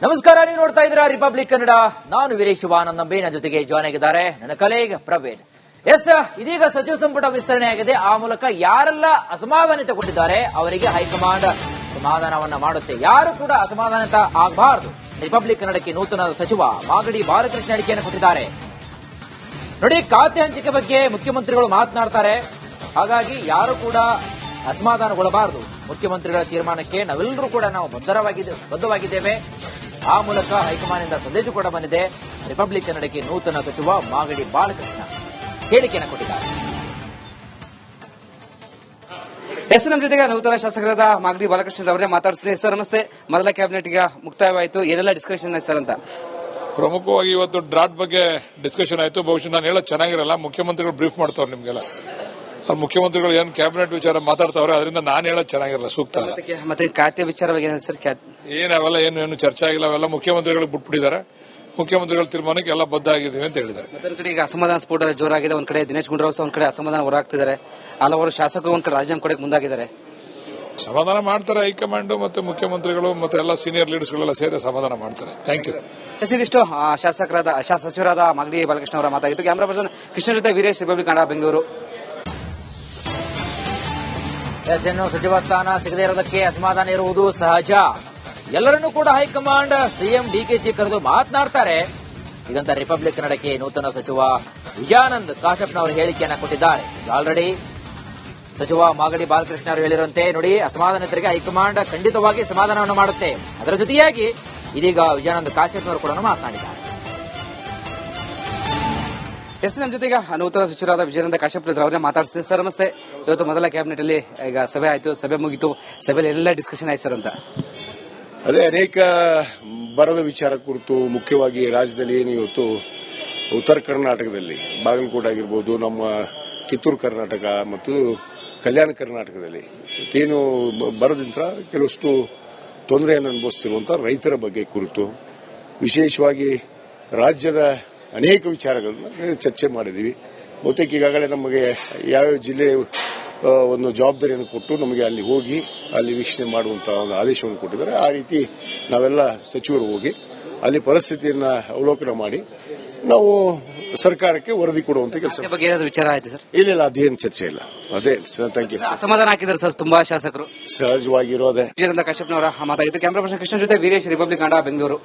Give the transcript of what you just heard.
ನಮಸ್ಕಾರ, ನೀವು ನೋಡ್ತಾ ಇದ್ದೀರಾ ರಿಪಬ್ಲಿಕ್ ಕನ್ನಡ. ನಾನು ವೀರೇಶ್ ಶಿವಾನಂದ್ ನಂಬಿ, ನನ್ನ ಜೊತೆಗೆ ಜಾಯ್ನ್ ಆಗಿದ್ದಾರೆ ನನ್ನ ಕಲೀಗ್ ಪ್ರವೀಣ್. ಇದೀಗ ಸಚಿವ ಸಂಪುಟ ವಿಸ್ತರಣೆಯಾಗಿದೆ. ಆ ಮೂಲಕ ಯಾರೆಲ್ಲ ಅಸಮಾಧಾನಿತಗೊಂಡಿದ್ದಾರೆ ಅವರಿಗೆ ಹೈಕಮಾಂಡ್ ಸಮಾಧಾನವನ್ನ ಮಾಡುತ್ತೆ. ಯಾರು ಕೂಡ ಅಸಮಾಧಾನಿತ ಆಗಬಾರದು. ರಿಪಬ್ಲಿಕ್ ಕನ್ನಡಕ್ಕೆ ನೂತನ ಸಚಿವ ಮಾಗಡಿ ಬಾಲಕೃಷ್ಣ ಹೇಳಿಕೆಯನ್ನು ಕೊಟ್ಟಿದ್ದಾರೆ. ನೋಡಿ, ಖಾತೆ ಹಂಚಿಕೆ ಬಗ್ಗೆ ಮುಖ್ಯಮಂತ್ರಿಗಳು ಮಾತನಾಡ್ತಾರೆ. ಹಾಗಾಗಿ ಯಾರು ಕೂಡ ಅಸಮಾಧಾನಗೊಳ್ಳಬಾರದು. ಮುಖ್ಯಮಂತ್ರಿಗಳ ತೀರ್ಮಾನಕ್ಕೆ ನಾವೆಲ್ಲರೂ ಕೂಡ ನಾವು ಬದ್ಧವಾಗಿದ್ದೇವೆ. ಆ ಮೂಲಕ ಹೈಕಮಾಂಡ್ನಿಂದ ಸಂದೇಶ ಕೂಡ ಬಂದಿದೆ. ರಿಪಬ್ಲಿಕ್ ಕನ್ನಡಕ್ಕೆ ನೂತನ ಸಚಿವ ಮಾಗಡಿ ಬಾಲಕೃಷ್ಣ ಹೇಳಿಕೆಯನ್ನು ಕೊಟ್ಟಿದ್ದಾರೆ. ನಮ್ಮ ಜೊತೆಗೆ ನೂತನ ಶಾಸಕರಾದ ಮಾಗಡಿ ಬಾಲಕೃಷ್ಣ ಅವರೇ ಮಾತಾಡಿಸಿದೆ. ಸರ್ ನಮಸ್ತೆ. ಮೊದಲ ಕ್ಯಾಬಿನೆಟ್ ಈಗ ಮುಕ್ತಾಯವಾಯಿತು, ಏನೆಲ್ಲ ಡಿಸ್ಕಷನ್ ಆಯ್ತು ಸರ್ ಅಂತ? ಪ್ರಮುಖವಾಗಿ ಇವತ್ತು ಡ್ರಾಟ್ ಬಗ್ಗೆ ಡಿಸ್ಕಷನ್ ಆಯಿತು. ಬಹುಶಃ ನಾನು ಹೇಳೋದು ಚೆನ್ನಾಗಿರಲ್ಲ, ಮುಖ್ಯಮಂತ್ರಿಗಳು ಬ್ರೀಫ್ ಮಾಡ್ತಾವ್ರೆ ನಿಮ್ಗೆಲ್ಲ. ಮುಖ್ಯಮಂತ್ರಿಗಳು ಏನು ಕ್ಯಾಬಿನೆಟ್ ವಿಚಾರ ಮಾತಾಡ್ತಾವ್ರೆ, ಅದರಿಂದ ನಾನು ಹೇಳೋದು ಚೆನ್ನಾಗಿರಲ್ಲ, ಸೂಕ್ತ ಅಲ್ಲ. ಮತ್ತೆ ಖಾತೆ ವಿಚಾರವಾಗಿ ಸರ್ ಅವೆಲ್ಲ ಏನು ಚರ್ಚೆ ಆಗಿಲ್ಲ. ಅವೆಲ್ಲ ಮುಖ್ಯಮಂತ್ರಿಗಳಿಗೆ ಬಿಟ್ಬಿಟ್ಟಿದ್ದಾರೆ. ಮುಖ್ಯಮಂತ್ರಿಗಳ ತೀರ್ಮಾನಕ್ಕೆ ಎಲ್ಲ ಬದ್ಧ ಆಗಿದ್ದೀವಿ ಅಂತ ಹೇಳಿದ್ದಾರೆ. ಮತ್ತೊಂದು ಕಡೆ ಈಗ ಅಸಮಾಧಾನ ಸ್ಫೋಟ ಜೋರಾಗಿದೆ. ಒಂದ್ ಕಡೆ ದಿನೇಶ್ ಗುಂಡೂರಾವ್ ಒಂದ್ ಕಡೆ ಅಸಮಾಧಾನ ಹೊರಹಾಗ್ತಿದ್ದಾರೆ. ಹಲವಾರು ಶಾಸಕರು ಒಂದ್ ಕಡೆ ರಾಜೀನಾಮೆ ಕೊಡಕ್ಕೆ ಮುಂದಾಗಿದ್ದಾರೆ. ಸಮಾಧಾನ ಮಾಡ್ತಾರೆ ಹೈಕಮಾಂಡ್ ಮತ್ತೆ ಮುಖ್ಯಮಂತ್ರಿಗಳು ಮತ್ತೆ ಎಲ್ಲ ಸೀನಿಯರ್ ಲೀಡರ್ಸ್ಗಳೆಲ್ಲ ಸೇರಿ ಸಮಾಧಾನ ಮಾಡ್ತಾರೆ. Thank you. ಇದಿಷ್ಟು ಸಚಿವರಾದ ಮಾಗಡಿ ಬಾಲಕೃಷ್ಣ ಅವರ ಮಾತಾಗಿತ್ತು. ಕ್ಯಾಮರಾ ಪರ್ಸನ್ ಕೃಷ್ಣ ಜೊತೆ ವೀರೇಶ್, ರಿಪಬ್ಲಿಕ್ ಕನ್ನಡ, ಬೆಂಗಳೂರು. ಇನ್ನು ಸಚಿವ ಸ್ಥಾನ ಸಿಗದೇ ಇರೋದಕ್ಕೆ ಅಸಮಾಧಾನ ಇರುವುದು ಸಹಜ. ಎಲ್ಲರನ್ನೂ ಕೂಡ ಹೈಕಮಾಂಡ್ ಸಿಎಂ ಡಿಕೆಶಿ ಕರೆದು ಮಾತನಾಡ್ತಾರೆ. ಈಗಂತ ರಿಪಬ್ಲಿಕ್ ಕನ್ನಡಕ್ಕೆ ನೂತನ ಸಚಿವ ವಿಜಯಾನಂದ್ ಕಾಶ್ಯಪ್ನವರು ಹೇಳಿಕೆಯನ್ನ ಕೊಟ್ಟಿದ್ದಾರೆ. ಆಲ್ರೆಡಿ ಸಚಿವ ಮಾಗಡಿ ಬಾಲಕೃಷ್ಣ ಅವರು ಹೇಳಿರುವಂತೆ, ನೋಡಿ, ಅಸಮಾಧಾನಿತರಿಗೆ ಹೈಕಮಾಂಡ್ ಖಂಡಿತವಾಗಿ ಸಮಾಧಾನವನ್ನು ಮಾಡುತ್ತೆ. ಅದರ ಜೊತೆಯಾಗಿ ಇದೀಗ ವಿಜಯಾನಂದ್ ಕಾಶ್ಯಪ್ನವರು ಕೂಡ ಮಾತನಾಡಿದ್ದಾರೆ. ನಮ್ಮ ಜೊತೆಗೆ ನೂತನ ಸಚಿವರಾದ ವಿಜಯಾನಂದ ಕಾಶ್ಯಪ್ ಅವರೇ ಮಾತಾಡ್ತಿದ್ದಾರೆ. ಸರ್ ನಮಸ್ತೆ. ಇವತ್ತು ಮೊದಲ ಕ್ಯಾಬಿನೆಟ್ ಅಲ್ಲಿ ಈಗ ಸಭೆ ಆಯ್ತು, ಸಭೆ ಮುಗಿತು. ಸಭೆಯಲ್ಲಿ ಎಲ್ಲ ಡಿಸ್ಕಷನ್ ಆಯ್ತು ಸರ್ ಅಂತ? ಅದೇ ಅನೇಕ ಬರದ ವಿಚಾರ ಕುರಿತು, ಮುಖ್ಯವಾಗಿ ರಾಜ್ಯದಲ್ಲಿ ಏನು ಇವತ್ತು ಉತ್ತರ ಕರ್ನಾಟಕದಲ್ಲಿ ಬಾಗಲಕೋಟೆ ಆಗಿರ್ಬೋದು, ನಮ್ಮ ಕಿತ್ತೂರು ಕರ್ನಾಟಕ ಮತ್ತು ಕಲ್ಯಾಣ ಕರ್ನಾಟಕದಲ್ಲಿ ಏನು ಬರದಿಂದ ಕೆಲವಷ್ಟು ತೊಂದರೆಯನ್ನು ಅನುಭವಿಸುತ್ತಿರುವಂತಹ ರೈತರ ಬಗ್ಗೆ ಕುರಿತು ವಿಶೇಷವಾಗಿ ರಾಜ್ಯದ ಅನೇಕ ವಿಚಾರಗಳನ್ನ ಚರ್ಚೆ ಮಾಡಿದ್ದೀವಿ. ಬಹುತೇಕ ಈಗಾಗಲೇ ನಮಗೆ ಯಾವ್ಯಾವ ಜಿಲ್ಲೆ ಒಂದು ಜವಾಬ್ದಾರಿಯನ್ನು ಕೊಟ್ಟು ನಮಗೆ ಅಲ್ಲಿ ಹೋಗಿ ಅಲ್ಲಿ ವೀಕ್ಷಣೆ ಮಾಡುವಂತಹ ಒಂದು ಆದೇಶವನ್ನು ಕೊಟ್ಟಿದ್ದಾರೆ. ಆ ರೀತಿ ನಾವೆಲ್ಲ ಸಚಿವರು ಹೋಗಿ ಅಲ್ಲಿ ಪರಿಸ್ಥಿತಿಯನ್ನ ಅವಲೋಕನ ಮಾಡಿ ನಾವು ಸರ್ಕಾರಕ್ಕೆ ವರದಿ ಕೊಡುವಂತ ಕೆಲಸ ಬಗ್ಗೆ ಏನಾದ್ರು ವಿಚಾರ ಆಯ್ತು ಸರ್? ಇಲ್ಲ, ಅದೇನು ಚರ್ಚೆ ಇಲ್ಲ. ಅದೇ ಥ್ಯಾಂಕ್ ಯು. ಅಸಮಾಧಾನ ಹಾಕಿದ್ದಾರೆ ಸರ್ ತುಂಬಾ ಶಾಸಕರು. ಸಹಜವಾಗಿರೋದೇ. ವಿಜಯಾನಂದ ಕಾಶ್ಯಪ್ನವರ ಮಾತಾಗಿತ್ತು. ಕ್ಯಾಮರಾ ಪರ್ಸನ್ ಕೃಷ್ಣ ಜೊತೆ ವೀರೇಶ್, ರಿಪಬ್ಲಿಕ್ ಕನ್ನಡ, ಬೆಂಗಳೂರು.